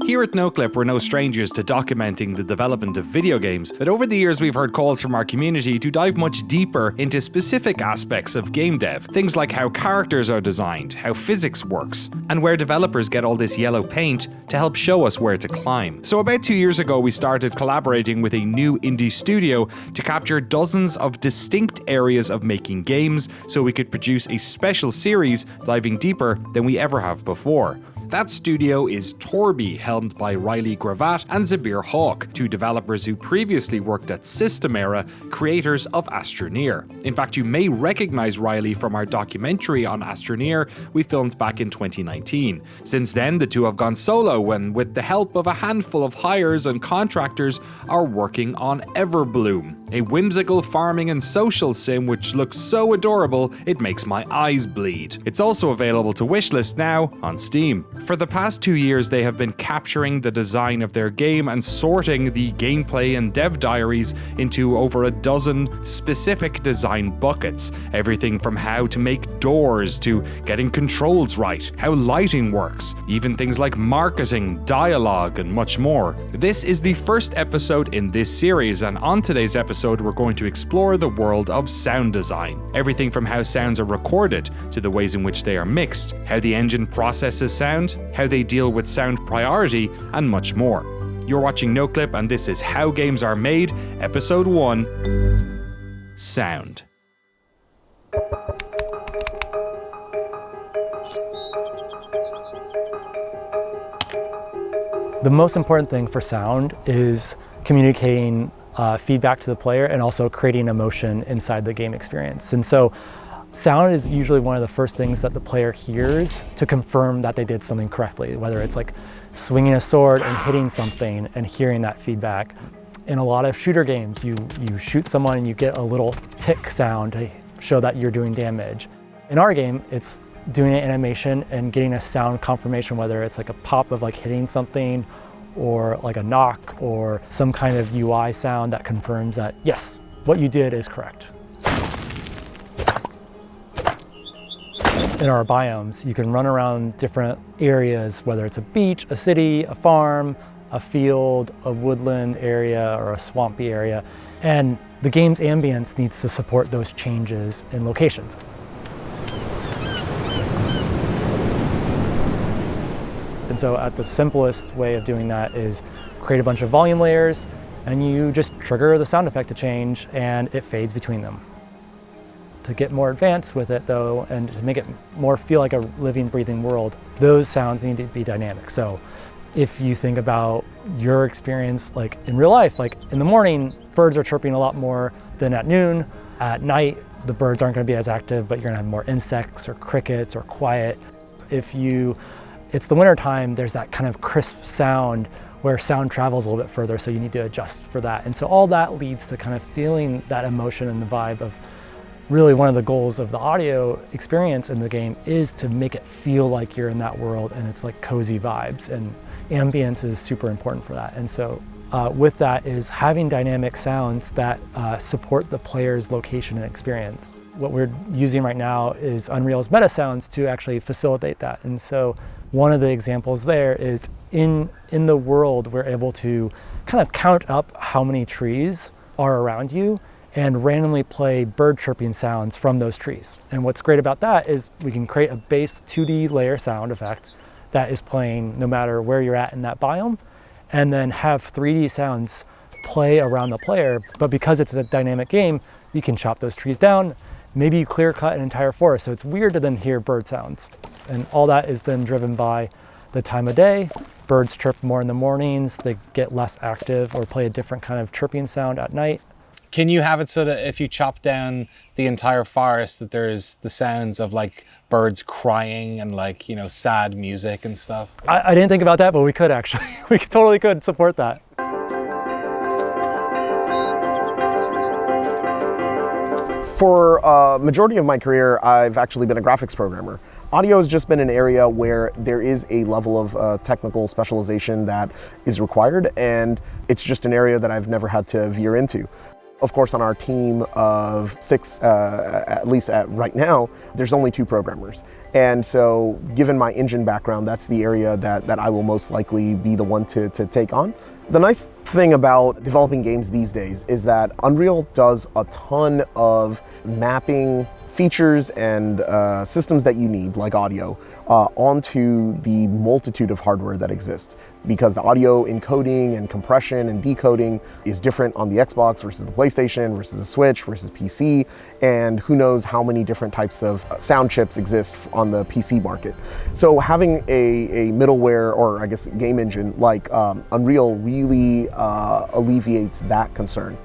Here at Noclip, we're no strangers to documenting the development of video games, but over the years we've heard calls from our community to dive much deeper into specific aspects of game dev. Things like how characters are designed, how physics works, and where developers get all this yellow paint to help show us where to climb. So about 2 years ago, we started collaborating with a new indie studio to capture dozens of distinct areas of making games so we could produce a special series diving deeper than we ever have before. That studio is Torby, helmed by Riley Gravatt and Zabir Hawk, two developers who previously worked at System Era, creators of Astroneer. In fact, you may recognize Riley from our documentary on Astroneer we filmed back in 2019. Since then, the two have gone solo and, with the help of a handful of hires and contractors, are working on Everbloom, a whimsical farming and social sim which looks so adorable it makes my eyes bleed. It's also available to wishlist now on Steam. For the past 2 years, they have been capturing the design of their game and sorting the gameplay and dev diaries into over a dozen specific design buckets. Everything from how to make doors to getting controls right, how lighting works, even things like marketing, dialogue, and much more. This is the first episode in this series, and on today's episode, we're going to explore the world of sound design. Everything from how sounds are recorded to the ways in which they are mixed, how the engine processes sound, how they deal with sound priority, and much more. You're watching Noclip, and this is How Games Are Made, Episode 1, Sound. The most important thing for sound is communicating feedback to the player and also creating emotion inside the game experience. And so sound is usually one of the first things that the player hears to confirm that they did something correctly, whether it's like swinging a sword and hitting something and hearing that feedback. In a lot of shooter games, you shoot someone and you get a little tick sound to show that you're doing damage. In our game, it's doing an animation and getting a sound confirmation, whether it's like a pop of like hitting something or like a knock or some kind of UI sound that confirms that, yes, what you did is correct. In our biomes, you can run around different areas, whether it's a beach, a city, a farm, a field, a woodland area, or a swampy area. And the game's ambience needs to support those changes in locations. And so at the simplest way of doing that is create a bunch of volume layers, and you just trigger the sound effect to change, and it fades between them. To get more advanced with it though, and to make it more feel like a living, breathing world, those sounds need to be dynamic. So if you think about your experience like in real life, like in the morning, birds are chirping a lot more than at noon. At night, the birds aren't gonna be as active, but you're gonna have more insects or crickets or quiet. If it's the winter time, there's that kind of crisp sound where sound travels a little bit further, so you need to adjust for that. And so all that leads to kind of feeling that emotion and the vibe of really one of the goals of the audio experience in the game is to make it feel like you're in that world and it's like cozy vibes, and ambience is super important for that. And so with that is having dynamic sounds that support the player's location and experience. What we're using right now is Unreal's meta sounds to actually facilitate that. And so one of the examples there is in the world, we're able to kind of count up how many trees are around you and randomly play bird chirping sounds from those trees. And what's great about that is we can create a base 2D layer sound effect that is playing no matter where you're at in that biome, and then have 3D sounds play around the player. But because it's a dynamic game, you can chop those trees down. Maybe you clear cut an entire forest, so it's weird to then hear bird sounds. And all that is then driven by the time of day. Birds chirp more in the mornings, they get less active or play a different kind of chirping sound at night. Can you have it so that if you chop down the entire forest, that there's the sounds of like birds crying and like, you know, sad music and stuff? I didn't think about that, but we could actually. We totally could support that. For a majority of my career, I've actually been a graphics programmer. Audio has just been an area where there is a level of technical specialization that is required, and it's just an area that I've never had to veer into. Of course, on our team of 6, at least right now, there's only 2 programmers. And so given my engine background, that's the area that I will most likely be the one to take on. The nice thing about developing games these days is that Unreal does a ton of mapping features and systems that you need, like audio, onto the multitude of hardware that exists. Because the audio encoding and compression and decoding is different on the Xbox versus the PlayStation versus the Switch versus PC, and who knows how many different types of sound chips exist on the PC market. So having a middleware, or I guess game engine like Unreal really alleviates that concern.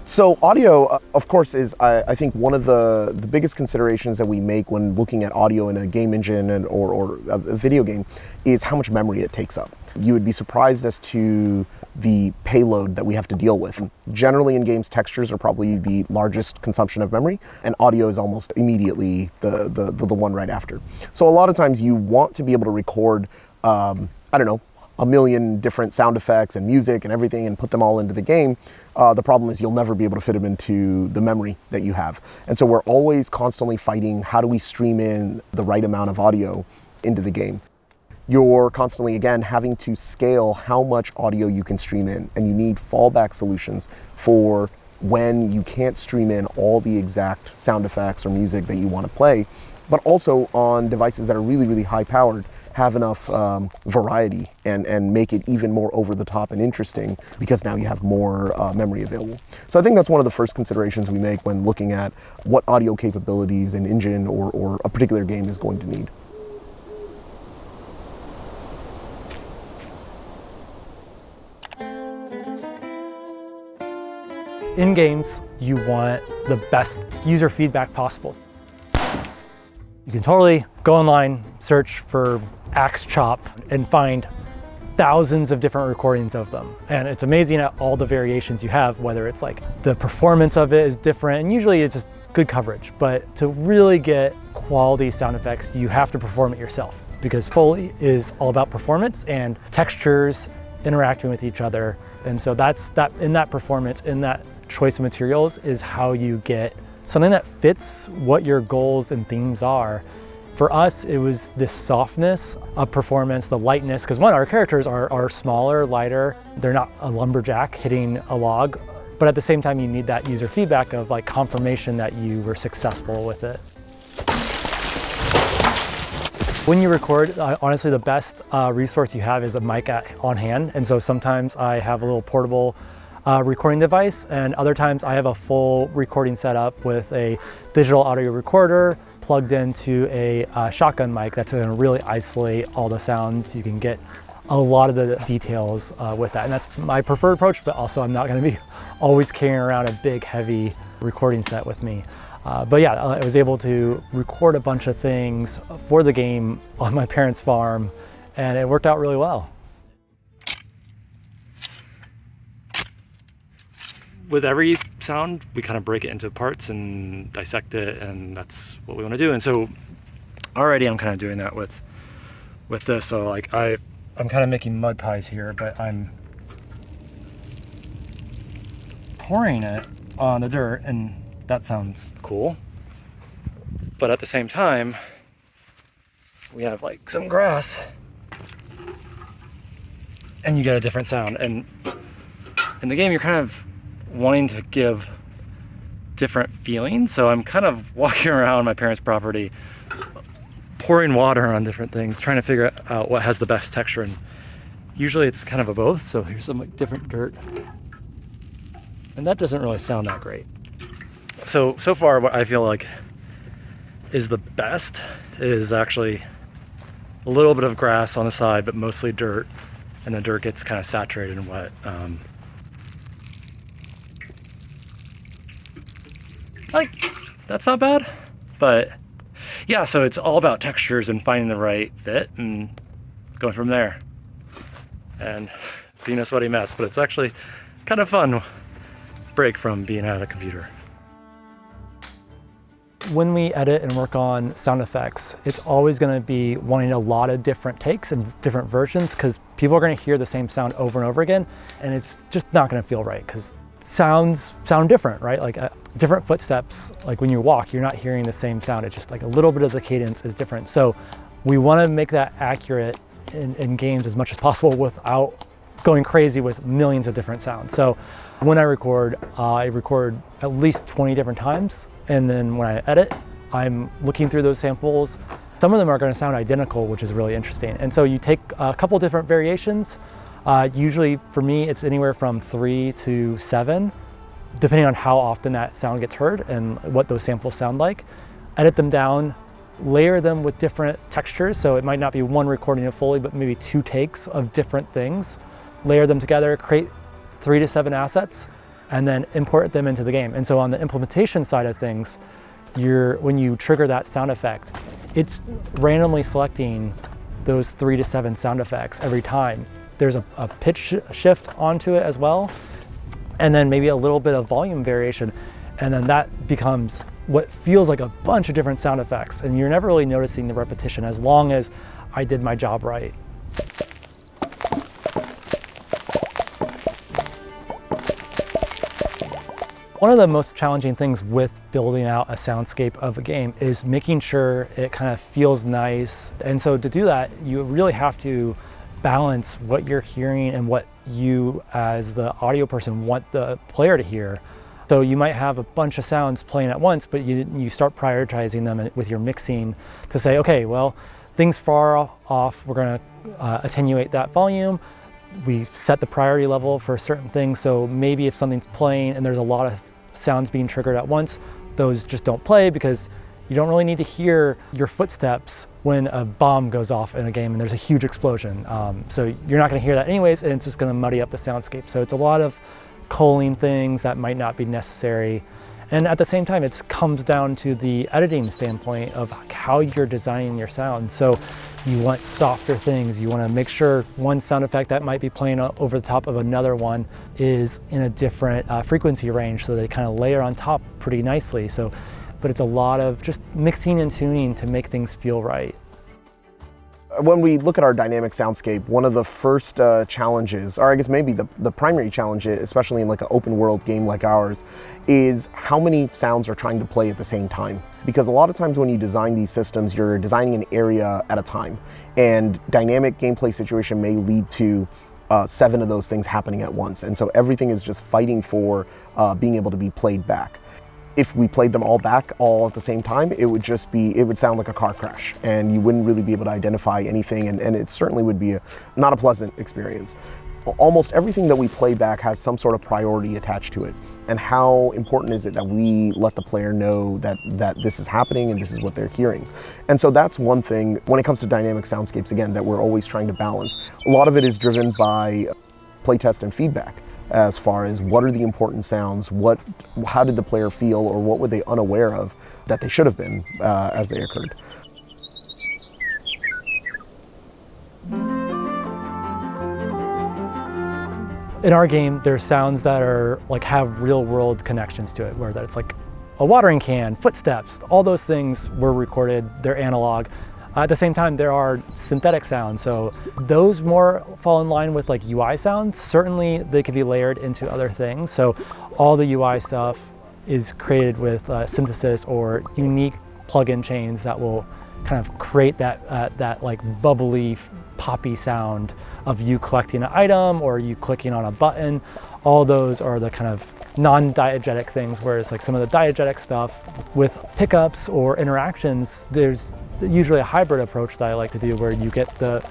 So audio, of course, is I think one of the biggest considerations that we make when looking at audio in a game engine or a video game is how much memory it takes up. You would be surprised as to the payload that we have to deal with. Generally in games, textures are probably the largest consumption of memory, and audio is almost immediately the one right after. So a lot of times you want to be able to record, I don't know, a million different sound effects and music and everything and put them all into the game. The problem is you'll never be able to fit them into the memory that you have. And so we're always constantly fighting, how do we stream in the right amount of audio into the game? You're constantly, again, having to scale how much audio you can stream in, and you need fallback solutions for when you can't stream in all the exact sound effects or music that you want to play, but also on devices that are really, really high powered, have enough variety and make it even more over the top and interesting, because now you have more memory available. So I think that's one of the first considerations we make when looking at what audio capabilities an engine or a particular game is going to need. In games, you want the best user feedback possible. You can totally go online, search for axe chop, and find thousands of different recordings of them. And it's amazing at all the variations you have, whether it's like the performance of it is different, and usually it's just good coverage. But to really get quality sound effects, you have to perform it yourself, because Foley is all about performance and textures interacting with each other. And so that's in that performance, in that choice of materials, is how you get something that fits what your goals and themes are. For us, it was this softness of performance, the lightness, because one, our characters are smaller, lighter. They're not a lumberjack hitting a log, but at the same time, you need that user feedback of like confirmation that you were successful with it. When you record, honestly, the best resource you have is a mic on hand. And so sometimes I have a little portable recording device, and other times I have a full recording setup with a digital audio recorder plugged into a shotgun mic that's going to really isolate all the sounds. You can get a lot of the details with that, and that's my preferred approach, but also I'm not going to be always carrying around a big heavy recording set with me. But yeah, I was able to record a bunch of things for the game on my parents' farm, and it worked out really well. With every sound, we kind of break it into parts and dissect it, and that's what we want to do. And so already I'm kind of doing that with this. So like I'm kind of making mud pies here, but I'm pouring it on the dirt, and that sounds cool. But at the same time, we have like some grass, and you get a different sound. And in the game, you're kind of wanting to give different feelings. So I'm kind of walking around my parents' property, pouring water on different things, trying to figure out what has the best texture. And usually it's kind of a both. So here's some like different dirt, and that doesn't really sound that great. So far what I feel like is the best is actually a little bit of grass on the side, but mostly dirt, and the dirt gets kind of saturated and wet. Like, that's not bad, but yeah, so it's all about textures and finding the right fit and going from there. And being a sweaty mess, but it's actually kind of fun break from being at a computer. When we edit and work on sound effects, it's always going to be wanting a lot of different takes and different versions, because people are going to hear the same sound over and over again, and it's just not going to feel right, because sounds sound different, right? Like different footsteps, like when you walk, you're not hearing the same sound. It's just like a little bit of the cadence is different. So we want to make that accurate in games as much as possible without going crazy with millions of different sounds. So when I record at least 20 different times. And then when I edit, I'm looking through those samples. Some of them are going to sound identical, which is really interesting. And so you take a couple different variations. Usually for me, it's anywhere from 3 to 7, depending on how often that sound gets heard and what those samples sound like. Edit them down, layer them with different textures. So it might not be one recording of Foley, but maybe 2 takes of different things. Layer them together, create 3 to 7 assets, and then import them into the game. And so on the implementation side of things, when you trigger that sound effect, it's randomly selecting those 3 to 7 sound effects every time. There's a pitch shift onto it as well, and then maybe a little bit of volume variation, and then that becomes what feels like a bunch of different sound effects, and you're never really noticing the repetition as long as I did my job right. One of the most challenging things with building out a soundscape of a game is making sure it kind of feels nice. And so to do that, you really have to balance what you're hearing and what you as the audio person want the player to hear. So you might have a bunch of sounds playing at once, but you start prioritizing them with your mixing to say, okay, well, things far off, we're going to attenuate that volume. We set the priority level for certain things. So maybe if something's playing and there's a lot of sounds being triggered at once, those just don't play because you don't really need to hear your footsteps when a bomb goes off in a game and there's a huge explosion. So you're not going to hear that anyways, and it's just going to muddy up the soundscape. So it's a lot of culling things that might not be necessary. And at the same time, it comes down to the editing standpoint of how you're designing your sound. So you want softer things. You want to make sure one sound effect that might be playing over the top of another one is in a different frequency range, so they kind of layer on top pretty nicely. But it's a lot of just mixing and tuning to make things feel right. When we look at our dynamic soundscape, one of the first challenges, or I guess maybe the primary challenge, especially in like an open world game like ours, is how many sounds are trying to play at the same time. Because a lot of times when you design these systems, you're designing an area at a time, and dynamic gameplay situation may lead to 7 of those things happening at once. And so everything is just fighting for being able to be played back. If we played them all back all at the same time, it would sound like a car crash, and you wouldn't really be able to identify anything, and it certainly would be not a pleasant experience. Almost everything that we play back has some sort of priority attached to it. And how important is it that we let the player know that this is happening and this is what they're hearing? And so that's one thing when it comes to dynamic soundscapes, again, that we're always trying to balance. A lot of it is driven by playtest and feedback, as far as what are the important sounds, how did the player feel, or what were they unaware of that they should have been as they occurred. In our game, there's sounds that are like have real world connections to it, where that it's like a watering can, footsteps, all those things were recorded, they're analog. At the same time, there are synthetic sounds, so those more fall in line with like UI sounds. Certainly they could be layered into other things. So all the UI stuff is created with synthesis or unique plugin chains that will kind of create that like bubbly, poppy sound of you collecting an item or you clicking on a button. All those are the kind of non-diegetic things, whereas like some of the diegetic stuff with pickups or interactions, there's usually a hybrid approach that I like to do, where you get the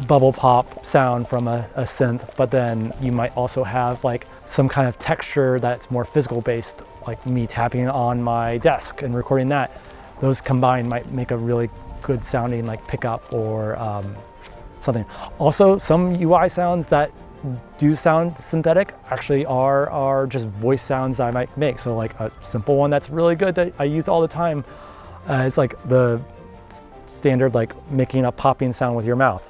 bubble pop sound from a synth, but then you might also have like some kind of texture that's more physical based, like me tapping on my desk and recording that. Those combined might make a really good sounding like pickup or something. Also, some UI sounds that do sound synthetic actually are just voice sounds that I might make. So like a simple one that's really good that I use all the time is like the standard, like making a popping sound with your mouth.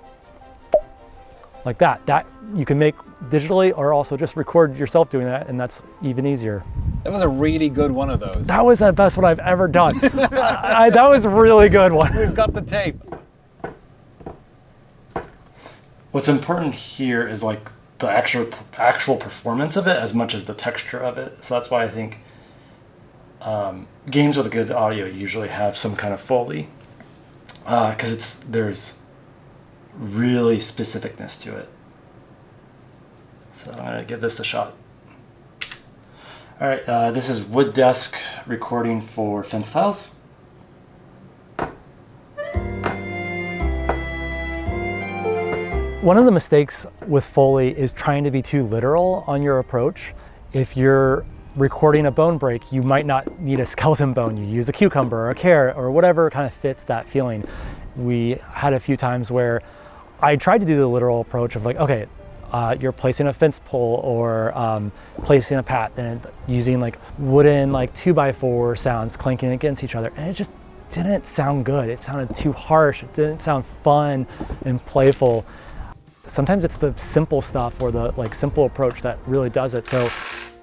Like that you can make digitally, or also just record yourself doing that, and that's even easier. That was a really good one of those. That was the best one I've ever done. That was a really good one. We've got the tape. What's important here is like the actual performance of it as much as the texture of it. So that's why I think games with good audio usually have some kind of Foley, because there's really specificness to it. So I'm gonna give this a shot. All right, this is Wood Desk recording for Fence Tiles. One of the mistakes with Foley is trying to be too literal on your approach. If you're recording a bone break, you might not need a skeleton bone. You use a cucumber or a carrot or whatever kind of fits that feeling. We had a few times where I tried to do the literal approach of like, okay, you're placing a fence pole or placing a pat and using like wooden like 2x4 sounds clanking against each other, and it just didn't sound good. It sounded too harsh. It didn't sound fun and playful. Sometimes it's the simple stuff or the like simple approach that really does it. So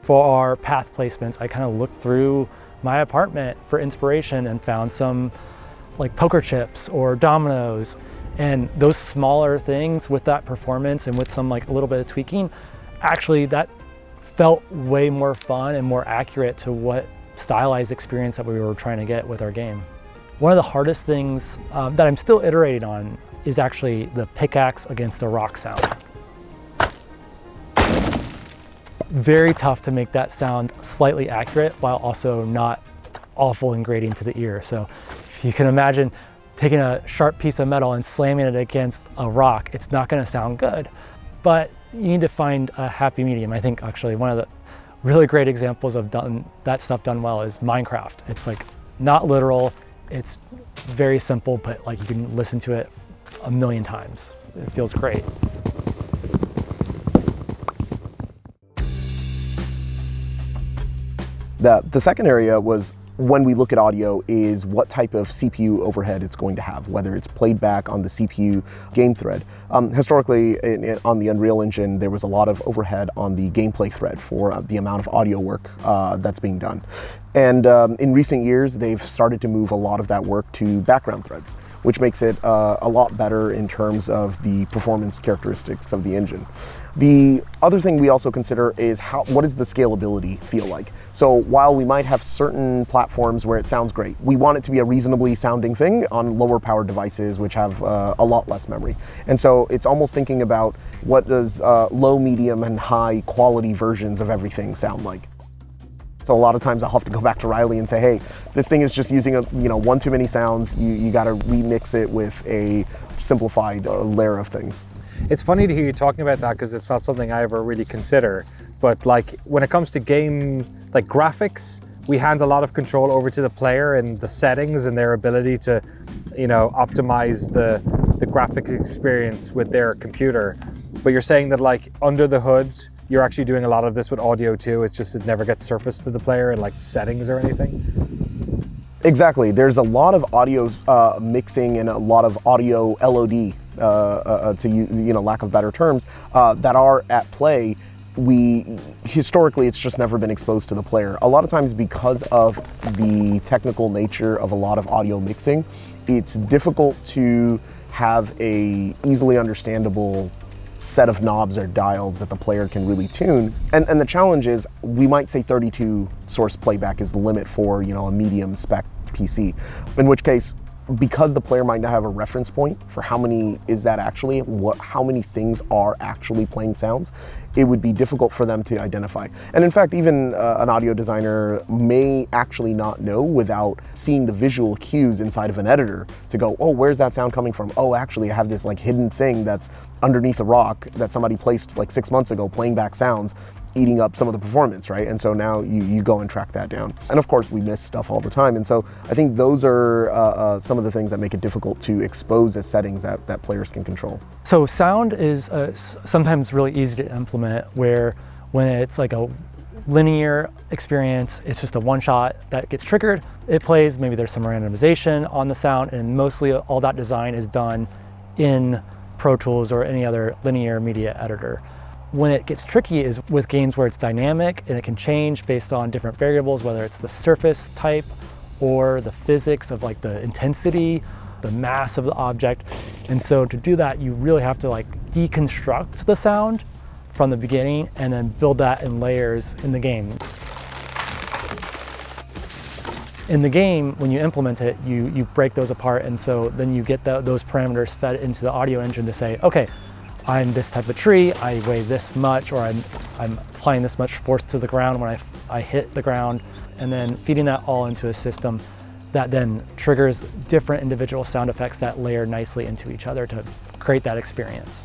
for our path placements, I kind of looked through my apartment for inspiration and found some like poker chips or dominoes, and those smaller things with that performance and with some like a little bit of tweaking, actually that felt way more fun and more accurate to what stylized experience that we were trying to get with our game. One of the hardest things that I'm still iterating on is actually the pickaxe against a rock sound. Very tough to make that sound slightly accurate while also not awful and grating to the ear. So if you can imagine taking a sharp piece of metal and slamming it against a rock, it's not gonna sound good. But you need to find a happy medium. I think actually one of the really great examples of that stuff done well is Minecraft. It's like not literal, it's very simple, but like you can listen to it a million times. It feels great. The second area was when we look at audio is what type of CPU overhead it's going to have, whether it's played back on the CPU game thread. Historically, on the Unreal Engine, there was a lot of overhead on the gameplay thread for the amount of audio work that's being done. And in recent years, they've started to move a lot of that work to background threads, which makes it a lot better in terms of the performance characteristics of the engine. The other thing we also consider is what does the scalability feel like? So while we might have certain platforms where it sounds great, we want it to be a reasonably sounding thing on lower powered devices which have a lot less memory. And so it's almost thinking about what does low, medium, and high quality versions of everything sound like. So a lot of times I'll have to go back to Riley and say, hey, this thing is just using one too many sounds. You got to remix it with a simplified layer of things. It's funny to hear you talking about that because it's not something I ever really consider. But like when it comes to game like graphics, we hand a lot of control over to the player and the settings and their ability to, optimize the graphics experience with their computer. But you're saying that like under the hood, you're actually doing a lot of this with audio too. It's just it never gets surfaced to the player in like settings or anything. Exactly. There's a lot of audio mixing and a lot of audio LOD, to lack of better terms, that are at play. Historically, it's just never been exposed to the player. A lot of times because of the technical nature of a lot of audio mixing, it's difficult to have a easily understandable set of knobs or dials that the player can really tune. And the challenge is we might say 32 source playback is the limit for a medium spec PC, in which case, because the player might not have a reference point for how many is that actually, how many things are actually playing sounds, it would be difficult for them to identify. And in fact, even an audio designer may actually not know without seeing the visual cues inside of an editor to go, oh, where's that sound coming from? Oh, actually I have this like hidden thing that's underneath a rock that somebody placed like 6 months ago playing back sounds, eating up some of the performance, right? And so now you go and track that down. And of course we miss stuff all the time. And so I think those are some of the things that make it difficult to expose as settings that players can control. So sound is sometimes really easy to implement, where when it's like a linear experience, it's just a one shot that gets triggered, it plays, maybe there's some randomization on the sound, and mostly all that design is done in Pro Tools or any other linear media editor. When it gets tricky is with games where it's dynamic and it can change based on different variables, whether it's the surface type or the physics of like the intensity, the mass of the object. And so to do that, you really have to like deconstruct the sound from the beginning and then build that in layers in the game. In the game, when you implement it, you break those apart, and so then you get those parameters fed into the audio engine to say, okay, I'm this type of tree, I weigh this much, or I'm applying this much force to the ground when I hit the ground, and then feeding that all into a system that then triggers different individual sound effects that layer nicely into each other to create that experience.